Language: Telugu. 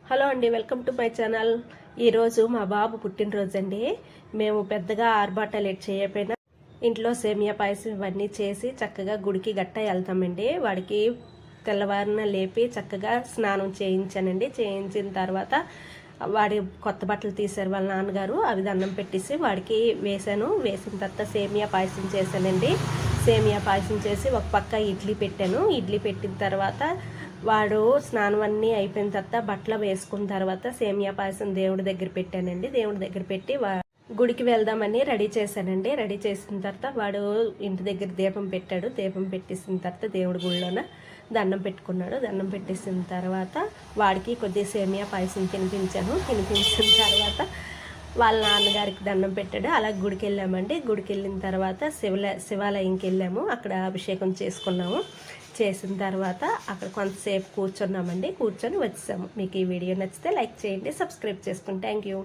హలో అండి, వెల్కమ్ టు మై ఛానల్. ఈరోజు మా బాబు పుట్టినరోజు అండి. మేము పెద్దగా ఆర్భాటాలు చేయకపోయినా ఇంట్లో సేమియా పాయసం ఇవన్నీ చేసి చక్కగా గుడికి గట్ట వెళ్తామండి. వాడికి తెల్లవారిన లేపి చక్కగా స్నానం చేయించానండి. చేయించిన తర్వాత వాడి కొత్త బట్టలు తీశారు వాళ్ళ నాన్నగారు. అవి దండం పెట్టేసి వాడికి వేసాను. వేసిన తర్వాత సేమియా పాయసం చేశానండి. సేమియా పాయసం చేసి ఒక పక్క ఇడ్లీ పెట్టాను. ఇడ్లీ పెట్టిన తర్వాత వాడు స్నానం అన్నీ అయిపోయిన తర్వాత బట్టలు వేసుకున్న తర్వాత సేమియా పాయసం దేవుడి దగ్గర పెట్టానండి. దేవుడి దగ్గర పెట్టి గుడికి వెళ్దామని రెడీ చేశానండి. రెడీ చేసిన తర్వాత వాడు ఇంటి దగ్గర దీపం పెట్టాడు. దీపం పెట్టేసిన తర్వాత దేవుడి గుడిలోన దండం పెట్టుకున్నాడు. దండం పెట్టేసిన తర్వాత వాడికి కొద్దిగా సేమియా పాయసం తినిపించాను. తినిపించిన తర్వాత వాళ్ళ నాన్నగారికి దండం పెట్టాడు. అలా గుడికి వెళ్ళామండి. గుడికి వెళ్ళిన తర్వాత శివాలయంకి వెళ్ళాము. అక్కడ అభిషేకం చేసుకున్నాము. చేసిన తర్వాత అక్కడ కొంతసేపు కూర్చున్నామండి. కూర్చొని వచ్చాము. మీకు ఈ వీడియో నచ్చితే లైక్ చేయండి, సబ్స్క్రైబ్ చేసుకోండి. Thank you.